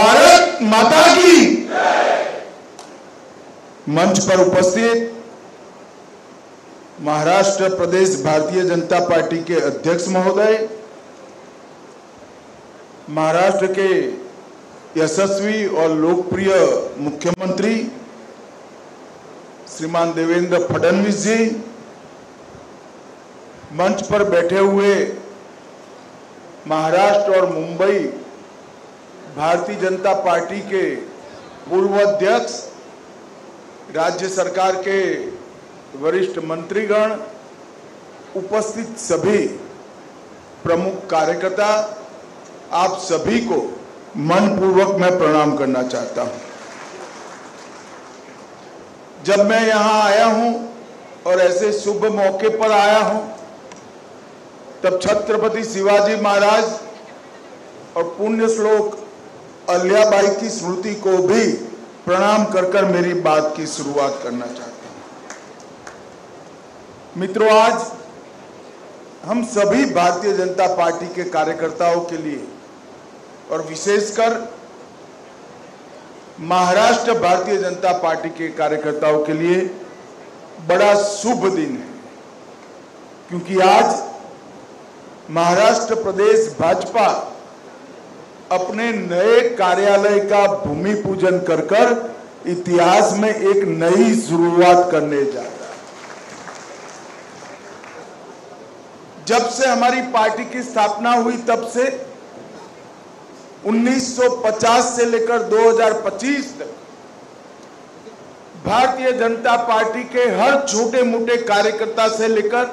भारत माता की। मंच पर उपस्थित महाराष्ट्र प्रदेश भारतीय जनता पार्टी के अध्यक्ष महोदय, महाराष्ट्र के यशस्वी और लोकप्रिय मुख्यमंत्री श्रीमान देवेंद्र फडणवीस जी, मंच पर बैठे हुए महाराष्ट्र और मुंबई भारतीय जनता पार्टी के पूर्व अध्यक्ष, राज्य सरकार के वरिष्ठ मंत्रीगण, उपस्थित सभी प्रमुख कार्यकर्ता, आप सभी को मनपूर्वक मैं प्रणाम करना चाहता हूं। जब मैं यहां आया हूं और ऐसे शुभ मौके पर आया हूं, तब छत्रपति शिवाजी महाराज और पुण्य श्लोक अहिल्याबाई की स्मृति को भी प्रणाम कर मेरी बात की शुरुआत करना चाहता हूं। मित्रों, आज हम सभी भारतीय जनता पार्टी के कार्यकर्ताओं के लिए और विशेषकर महाराष्ट्र भारतीय जनता पार्टी के कार्यकर्ताओं के लिए बड़ा शुभ दिन है, क्योंकि आज महाराष्ट्र प्रदेश भाजपा अपने नए कार्यालय का भूमि पूजन कर इतिहास में एक नई शुरुआत करने जा रहा है। जब से हमारी पार्टी की स्थापना हुई, तब से 1950 से लेकर 2025 तक भारतीय जनता पार्टी के हर छोटे मोटे कार्यकर्ता से लेकर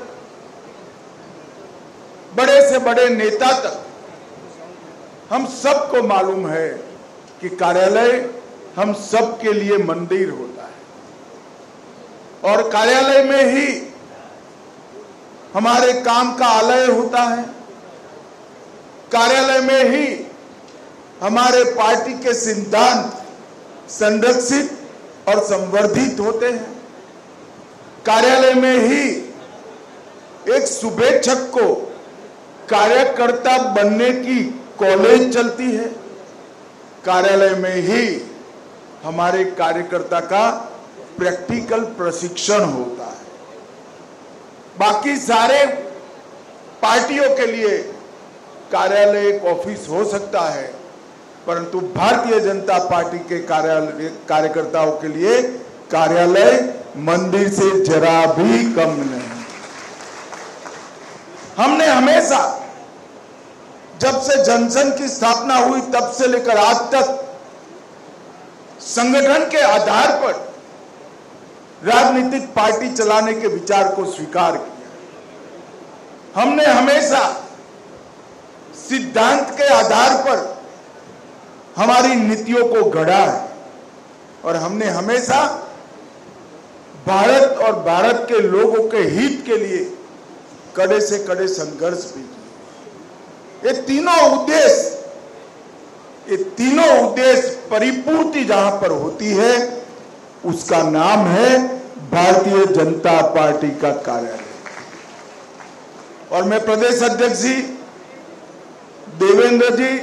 बड़े से बड़े नेता तक हम सबको मालूम है कि कार्यालय हम सबके लिए मंदिर होता है और कार्यालय में ही हमारे काम का आलय होता है। कार्यालय में ही हमारे पार्टी के सिद्धांत संरक्षित और संवर्धित होते हैं। कार्यालय में ही एक शुभेच्छक को कार्यकर्ता बनने की कॉलेज चलती है। कार्यालय में ही हमारे कार्यकर्ता का प्रैक्टिकल प्रशिक्षण होता है। बाकी सारे पार्टियों के लिए कार्यालय एक ऑफिस हो सकता है, परंतु भारतीय जनता पार्टी के कार्यकर्ताओं के लिए कार्यालय मंदिर से जरा भी कम नहीं। हमने हमेशा, जब से जनसंघ की स्थापना हुई तब से लेकर आज तक, संगठन के आधार पर राजनीतिक पार्टी चलाने के विचार को स्वीकार किया। हमने हमेशा सिद्धांत के आधार पर हमारी नीतियों को गढ़ा है और हमने हमेशा भारत और भारत के लोगों के हित के लिए कड़े से कड़े संघर्ष भी किए। ये तीनों उद्देश्य परिपूर्ति जहां पर होती है, उसका नाम है भारतीय जनता पार्टी का कार्यालय। और मैं प्रदेश अध्यक्ष जी देवेंद्र जी,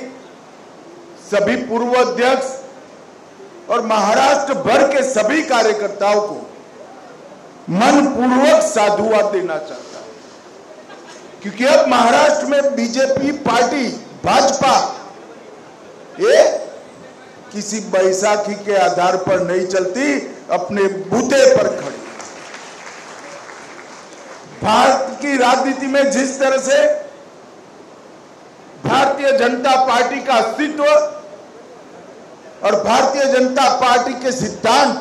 सभी पूर्व अध्यक्ष और महाराष्ट्र भर के सभी कार्यकर्ताओं को मनपूर्वक साधुवाद देना चाहता हूं, क्योंकि अब महाराष्ट्र में बीजेपी पार्टी, भाजपा, ये किसी बैसाखी के आधार पर नहीं चलती, अपने बूते पर खड़ी। भारत की राजनीति में जिस तरह से भारतीय जनता पार्टी का अस्तित्व और भारतीय जनता पार्टी के सिद्धांत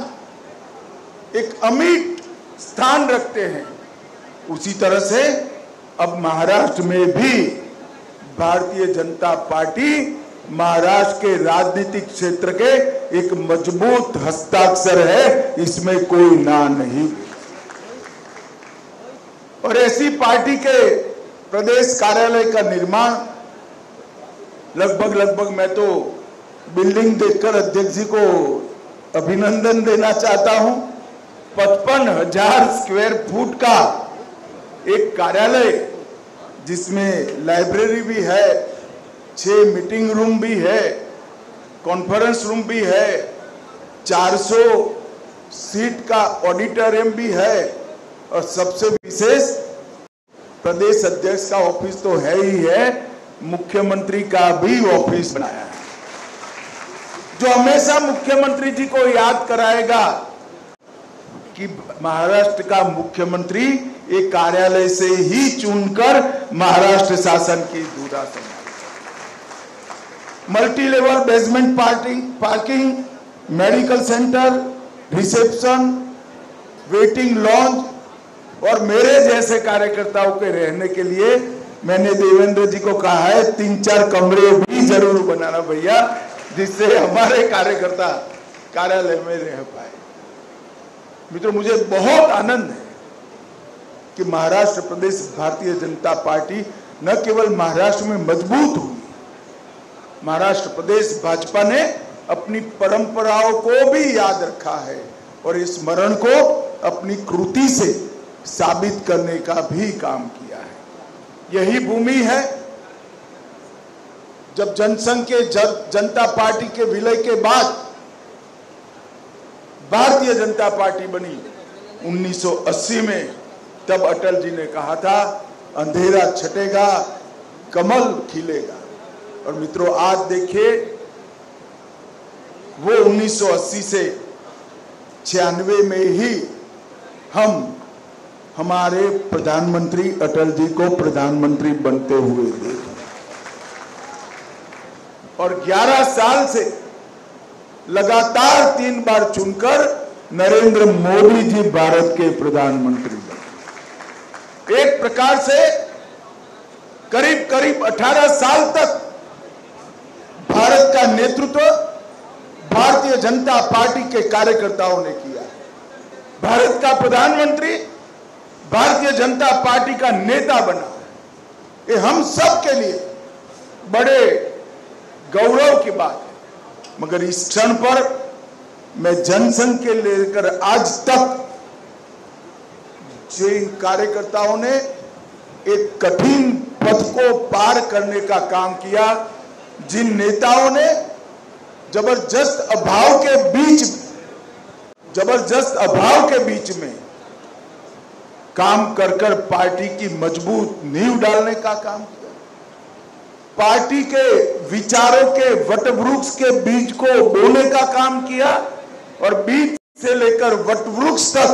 एक अमिट स्थान रखते हैं, उसी तरह से अब महाराष्ट्र में भी भारतीय जनता पार्टी महाराष्ट्र के राजनीतिक क्षेत्र के एक मजबूत हस्ताक्षर है, इसमें कोई ना नहीं। और ऐसी पार्टी के प्रदेश कार्यालय का निर्माण लगभग मैं तो बिल्डिंग देखकर अध्यक्ष जी को अभिनंदन देना चाहता हूं। 55,000 स्क्वायर फुट का एक कार्यालय, जिसमें लाइब्रेरी भी है, 6 मीटिंग रूम भी है, कॉन्फ्रेंस रूम भी है, 400 सीट का ऑडिटोरियम भी है और सबसे विशेष प्रदेश अध्यक्ष का ऑफिस तो है ही है, मुख्यमंत्री का भी ऑफिस बनाया है, जो हमेशा मुख्यमंत्री जी को याद कराएगा कि महाराष्ट्र का मुख्यमंत्री एक कार्यालय से ही चुनकर महाराष्ट्र शासन की धुरा संभाले। Multi level basement parking, medical centre, reception, waiting lounge और मेरे जैसे कार्यकर्ताओं के रहने के लिए मैंने देवेंद्र जी को कहा है 3-4 कमरे भी जरूर बनाना भैया, जिससे हमारे कार्यकर्ता कार्यालय में रह पाए। मित्रों, मुझे बहुत आनंद है कि महाराष्ट्र प्रदेश भारतीय जनता पार्टी न केवल महाराष्ट्र में मजबूत हुई, महाराष्ट्र प्रदेश भाजपा ने अपनी परंपराओं को भी याद रखा है और इस स्मरण को अपनी कृति से साबित करने का भी काम किया है। यही भूमि है जब जनसंघ के जनता पार्टी के विलय के बाद भारतीय जनता पार्टी बनी 1980 में, तब अटल जी ने कहा था अंधेरा छटेगा, कमल खिलेगा। और मित्रों, आज देखिए वो 1980 से 96 में ही हम हमारे प्रधानमंत्री अटल जी को प्रधानमंत्री बनते हुए देखे और 11 साल से लगातार 3 बार चुनकर नरेंद्र मोदी जी भारत के प्रधानमंत्री बने। एक प्रकार से करीब करीब 18 साल तक भारत का नेतृत्व भारतीय जनता पार्टी के कार्यकर्ताओं ने किया। भारत का प्रधानमंत्री भारतीय जनता पार्टी का नेता बना। ये हम सब के लिए बड़े गौरव की बात है। मगर इस क्षण पर मैं जनसंघ के लेकर आज तक जिन कार्यकर्ताओं ने एक कठिन पथ को पार करने का काम किया, जिन नेताओं ने जबरदस्त अभाव के बीच में काम कर पार्टी की मजबूत नींव डालने का काम किया, पार्टी के विचारों के वटवृक्ष के बीज को बोने का काम किया और बीज से लेकर वटवृक्ष तक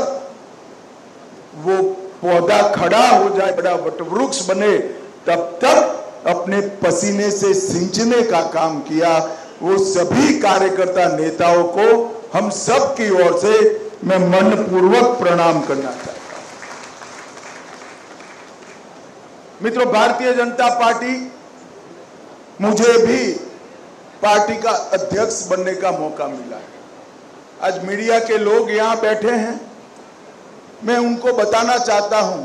वो पौधा खड़ा हो जाए, बड़ा वटवृक्ष बने, तब तक अपने पसीने से सिंचने का काम किया। वो सभी कार्यकर्ता नेताओं को हम सब की ओर से मैं मनपूर्वक प्रणाम करना चाहता हूं। मित्रों, भारतीय जनता पार्टी, मुझे भी पार्टी का अध्यक्ष बनने का मौका मिला है। आज मीडिया के लोग यहां बैठे हैं, मैं उनको बताना चाहता हूं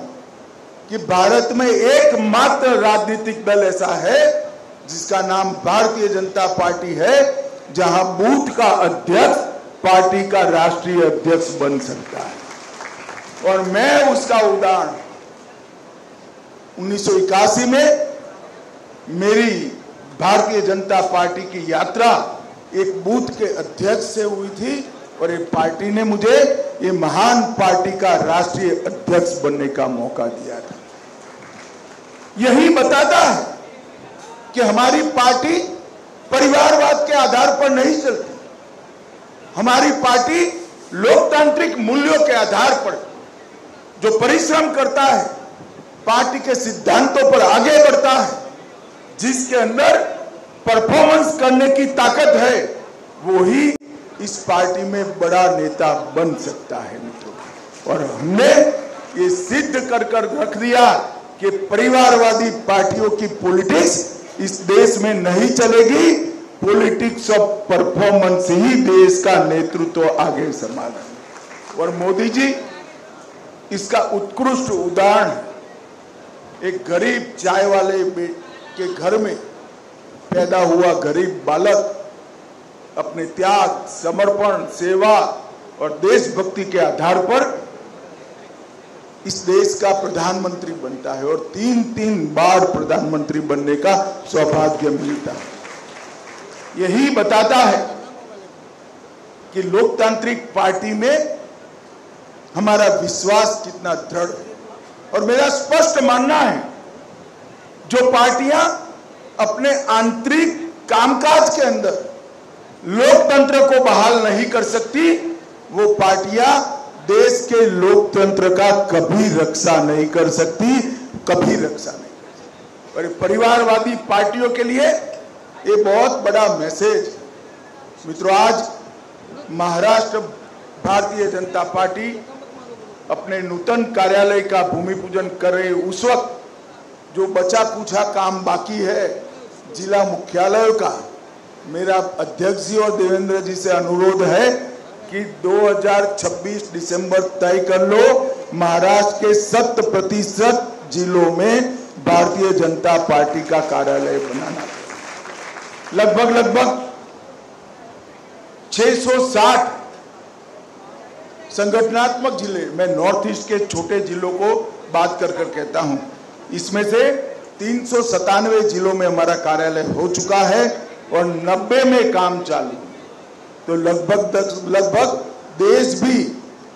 कि भारत में एकमात्र राजनीतिक दल ऐसा है जिसका नाम भारतीय जनता पार्टी है, जहां बूथ का अध्यक्ष पार्टी का राष्ट्रीय अध्यक्ष बन सकता है। और मैं उसका उदाहरण 1981 में मेरी भारतीय जनता पार्टी की यात्रा एक बूथ के अध्यक्ष से हुई थी और ये पार्टी ने मुझे ये महान पार्टी का राष्ट्रीय अध्यक्ष बनने का मौका दिया था। यही बताता है कि हमारी पार्टी परिवारवाद के आधार पर नहीं चलती। हमारी पार्टी लोकतांत्रिक मूल्यों के आधार पर जो परिश्रम करता है, पार्टी के सिद्धांतों पर आगे बढ़ता है, जिसके अंदर परफॉर्मेंस करने की ताकत है, वो ही इस पार्टी में बड़ा नेता बन सकता है मित्रों। और हमने ये सिद्ध कर रख दिया कि परिवारवादी पार्टियों की पॉलिटिक्स इस देश में नहीं चलेगी। पॉलिटिक्स ऑफ परफॉर्मेंस ही देश का नेतृत्व आगे संभालेगा। और मोदी जी इसका उत्कृष्ट उदाहरण है। एक गरीब चाय वाले के घर में पैदा हुआ गरीब बालक अपने त्याग, समर्पण, सेवा और देशभक्ति के आधार पर इस देश का प्रधानमंत्री बनता है और 3 बार प्रधानमंत्री बनने का सौभाग्य मिलता है। यही बताता है कि लोकतांत्रिक पार्टी में हमारा विश्वास कितना दृढ़ है। और मेरा स्पष्ट मानना है, जो पार्टियां अपने आंतरिक कामकाज के अंदर लोकतंत्र को बहाल नहीं कर सकती, वो पार्टियां देश के लोकतंत्र का कभी रक्षा नहीं कर सकती, कभी रक्षा नहीं कर सकती। और परिवारवादी पार्टियों के लिए ये बहुत बड़ा मैसेज। मित्रों, आज महाराष्ट्र भारतीय जनता पार्टी अपने नूतन कार्यालय का भूमि पूजन कर रहे उस वक्त जो बचा कुछा काम बाकी है जिला मुख्यालयों का, मेरा अध्यक्ष जी और देवेंद्र जी से अनुरोध है कि 2026 दिसंबर तय कर लो, महाराष्ट्र के 100% जिलों में भारतीय जनता पार्टी का कार्यालय बनाना। लगभग 660 संगठनात्मक जिले, मैं नॉर्थ ईस्ट के छोटे जिलों को बात कर कहता हूं, इसमें से 397 जिलों में हमारा कार्यालय हो चुका है और 90 में काम चालू। तो लगभग देश भी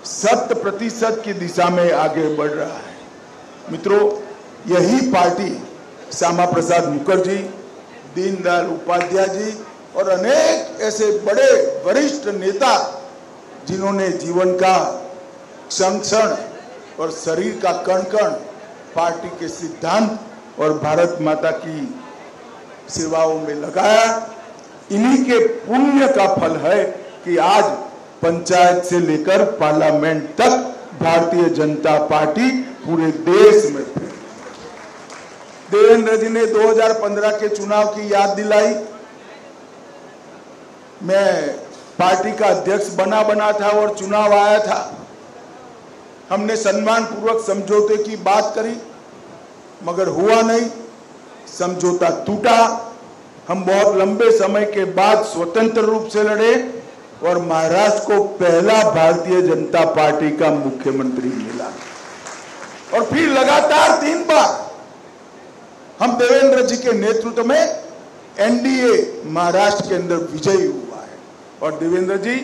100% की दिशा में आगे बढ़ रहा है। मित्रों, यही पार्टी श्यामा प्रसाद मुखर्जी, दीनदयाल उपाध्याय जी और अनेक ऐसे बड़े वरिष्ठ नेता जिन्होंने जीवन का क्षण और शरीर का कण पार्टी के सिद्धांत और भारत माता की सेवाओं में लगाया, इन्हीं के पुण्य का फल है कि आज पंचायत से लेकर पार्लियामेंट तक भारतीय जनता पार्टी पूरे देश में। देवेंद्र जी ने 2015 के चुनाव की याद दिलाई। मैं पार्टी का अध्यक्ष बना था और चुनाव आया था। हमने सम्मान पूर्वक समझौते की बात करी, मगर हुआ नहीं, समझौता टूटा। हम बहुत लंबे समय के बाद स्वतंत्र रूप से लड़े और महाराष्ट्र को पहला भारतीय जनता पार्टी का मुख्यमंत्री मिला। और फिर लगातार 3 बार हम देवेंद्र जी के नेतृत्व में एनडीए महाराष्ट्र के अंदर विजयी हुआ है। और देवेंद्र जी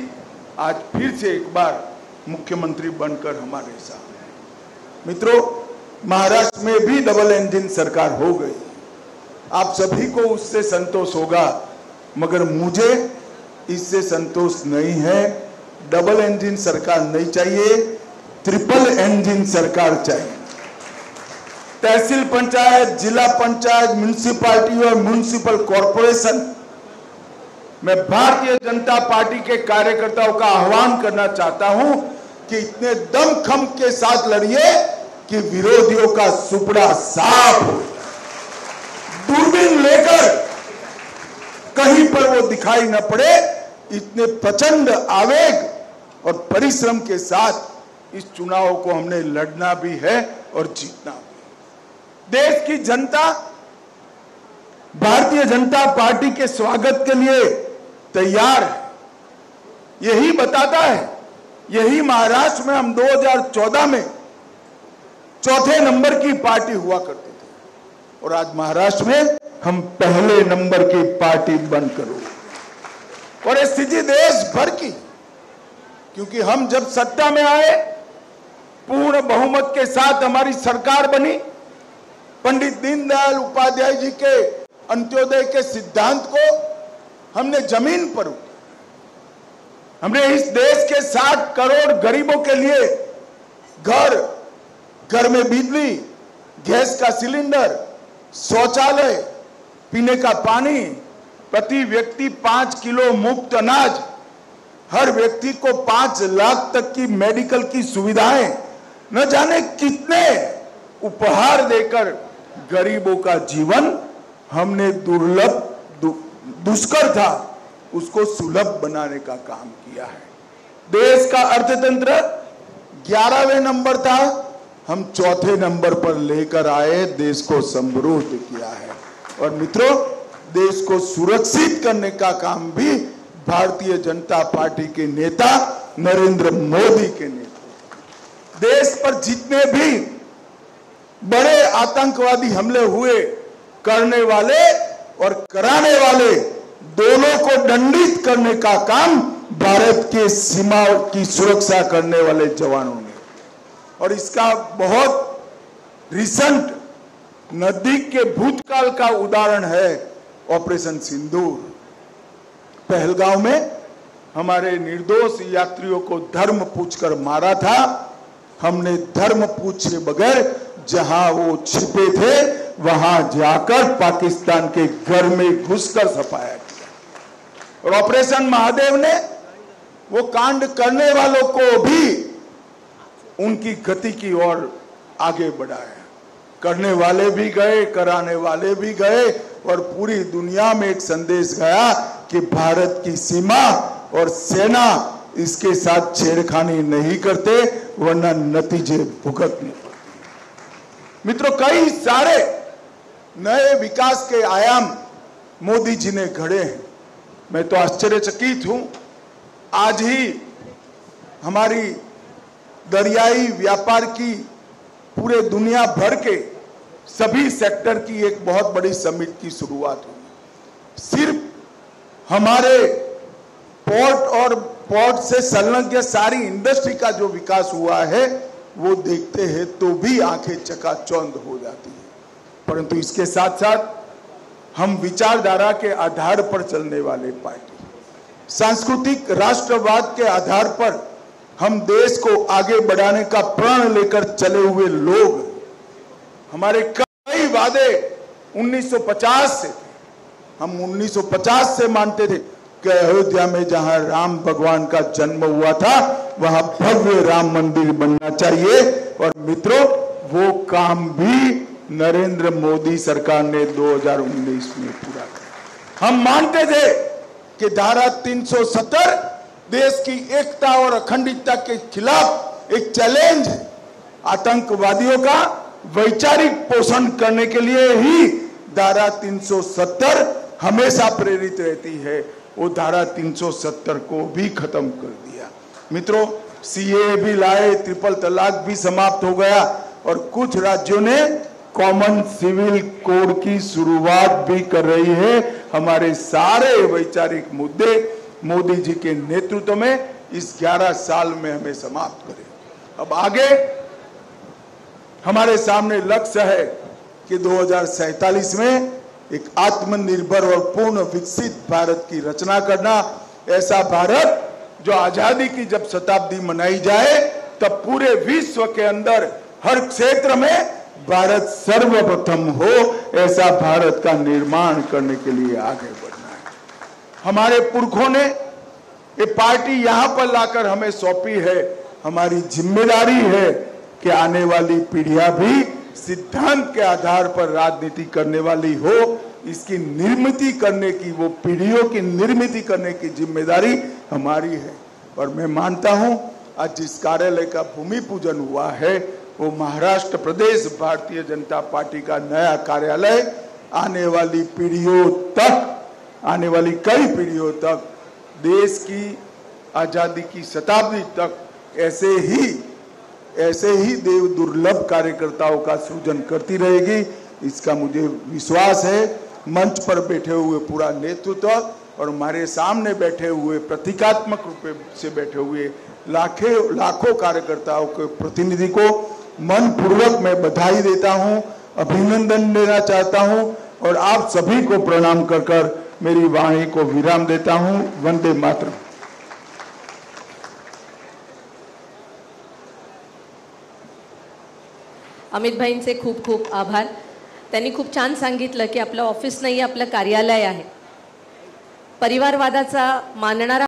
आज फिर से एक बार मुख्यमंत्री बनकर हमारे साथ। मित्रों, महाराष्ट्र में भी डबल इंजन सरकार हो गई। आप सभी को उससे संतोष होगा, मगर मुझे इससे संतोष नहीं है। डबल इंजन सरकार नहीं चाहिए, ट्रिपल इंजन सरकार चाहिए। तहसील पंचायत, जिला पंचायत, म्युनिसिपैलिटी और म्युनिसिपल कॉर्पोरेशन मैं भारतीय जनता पार्टी के कार्यकर्ताओं का आह्वान करना चाहता हूं कि इतने दमखम के साथ लड़िए कि विरोधियों का सुपड़ा साफ हो, दूरबीन लेकर कहीं पर वो दिखाई न पड़े। इतने प्रचंड आवेग और परिश्रम के साथ इस चुनाव को हमने लड़ना भी है और जीतना भी। देश की जनता भारतीय जनता पार्टी के स्वागत के लिए तैयार है। यही बताता है, यही महाराष्ट्र में हम 2014 में 4थे नंबर की पार्टी हुआ करते थे और आज महाराष्ट्र में हम पहले नंबर की पार्टी बनकर हुए। और ये स्थिति देश भर की, क्योंकि हम जब सत्ता में आए, पूर्ण बहुमत के साथ हमारी सरकार बनी। पंडित दीनदयाल उपाध्याय जी के अंत्योदय के सिद्धांत को हमने जमीन पर उतारा। हमने इस देश के 60 करोड़ गरीबों के लिए घर में बिजली, गैस का सिलेंडर, शौचालय, पीने का पानी, प्रति व्यक्ति 5 किलो मुफ्त अनाज, हर व्यक्ति को 5 लाख तक की मेडिकल की सुविधाएं, न जाने कितने उपहार देकर गरीबों का जीवन हमने दुष्कर था उसको सुलभ बनाने का काम किया है। देश का अर्थतंत्र 11वें नंबर था, हम 4थे नंबर पर लेकर आए, देश को समृद्ध किया है। और मित्रों, देश को सुरक्षित करने का काम भी भारतीय जनता पार्टी के नेता नरेंद्र मोदी के नेतृत्व। देश पर जितने भी बड़े आतंकवादी हमले हुए, करने वाले और कराने वाले दोनों को दंडित करने का काम भारत के सीमा की सुरक्षा करने वाले जवानों ने, और इसका बहुत रिसेंट नजदीक के भूतकाल का उदाहरण है ऑपरेशन सिंदूर। पहलगांव में हमारे निर्दोष यात्रियों को धर्म पूछकर मारा था। हमने धर्म पूछे बगैर जहां वो छिपे थे वहां जाकर पाकिस्तान के घर में घुसकर सफाया किया। और ऑपरेशन महादेव ने वो कांड करने वालों को भी उनकी गति की ओर आगे बढ़ाया। करने वाले भी गए, कराने वाले भी गए, और पूरी दुनिया में एक संदेश गया कि भारत की सीमा और सेना इसके साथ छेड़खानी नहीं करते, वरना नतीजे भुगतने पड़ते। मित्रों, कई सारे नए विकास के आयाम मोदी जी ने गढ़े हैं। मैं तो आश्चर्यचकित हूं। आज ही हमारी दरियाई व्यापार की पूरे दुनिया भर के सभी सेक्टर की एक बहुत बड़ी समिट की शुरुआत हुई। सिर्फ हमारे पोर्ट और पोर्ट से संलग्न सारी इंडस्ट्री का जो विकास हुआ है वो देखते हैं तो भी आंखें चकाचौंध हो जाती है। परंतु इसके साथ साथ हम विचारधारा के आधार पर चलने वाले पार्टी, सांस्कृतिक राष्ट्रवाद के आधार पर हम देश को आगे बढ़ाने का प्रण लेकर चले हुए लोग, हमारे कई वादे 1950 से थे। हम 1950 से मानते थे कि अयोध्या में जहां राम भगवान का जन्म हुआ था वहां भव्य राम मंदिर बनना चाहिए। और मित्रों, वो काम भी नरेंद्र मोदी सरकार ने 2019 में पूरा किया। हम मानते थे कि धारा 370 देश की एकता और अखंडता के खिलाफ एक चैलेंज है। आतंकवादियों का वैचारिक पोषण करने के लिए ही धारा 370 हमेशा प्रेरित रहती है। वो धारा 370 को भी खत्म कर दिया। मित्रों, सीए भी लाए, ट्रिपल तलाक भी समाप्त हो गया, और कुछ राज्यों ने कॉमन सिविल कोड की शुरुआत भी कर रही है। हमारे सारे वैचारिक मुद्दे मोदी जी के नेतृत्व में इस 11 साल में हमें समाप्त करें। अब आगे हमारे सामने लक्ष्य है कि 2047 में एक आत्मनिर्भर और पूर्ण विकसित भारत की रचना करना। ऐसा भारत जो आजादी की जब शताब्दी मनाई जाए तब पूरे विश्व के अंदर हर क्षेत्र में भारत सर्वप्रथम हो, ऐसा भारत का निर्माण करने के लिए आगे बढ़ना है। हमारे पुरखों ने ये पार्टी यहां पर लाकर हमें सौंपी है। हमारी जिम्मेदारी है कि आने वाली पीढ़ियां भी सिद्धांत के आधार पर राजनीति करने वाली हो। इसकी निर्मिति करने की, वो पीढ़ियों की निर्मिति करने की जिम्मेदारी हमारी है। और मैं मानता हूं आज जिस कार्यालय का भूमि पूजन हुआ है वो महाराष्ट्र प्रदेश भारतीय जनता पार्टी का नया कार्यालय आने वाली पीढ़ियों तक, आने वाली कई पीढ़ियों तक, देश की आजादी की शताब्दी तक ऐसे ही देव दुर्लभ कार्यकर्ताओं का सृजन करती रहेगी। इसका मुझे विश्वास है। मंच पर बैठे हुए पूरा नेतृत्व और हमारे सामने बैठे हुए प्रतीकात्मक रूप से बैठे हुए लाखों कार्यकर्ताओं के प्रतिनिधि को मनपूर्वक मैं बधाई देता हूं, अभिनंदन देना चाहता हूं और आप सभी को प्रणाम कर मेरी वाणी को विराम देता हूं। वंदे मातरम। अमित भाईंचे खूप खूप आभार। त्यांनी खूप छान सांगितलं की आपलं ऑफिस नाही, आपलं कार्यालय आहे। परिवारवादाचा मानणारा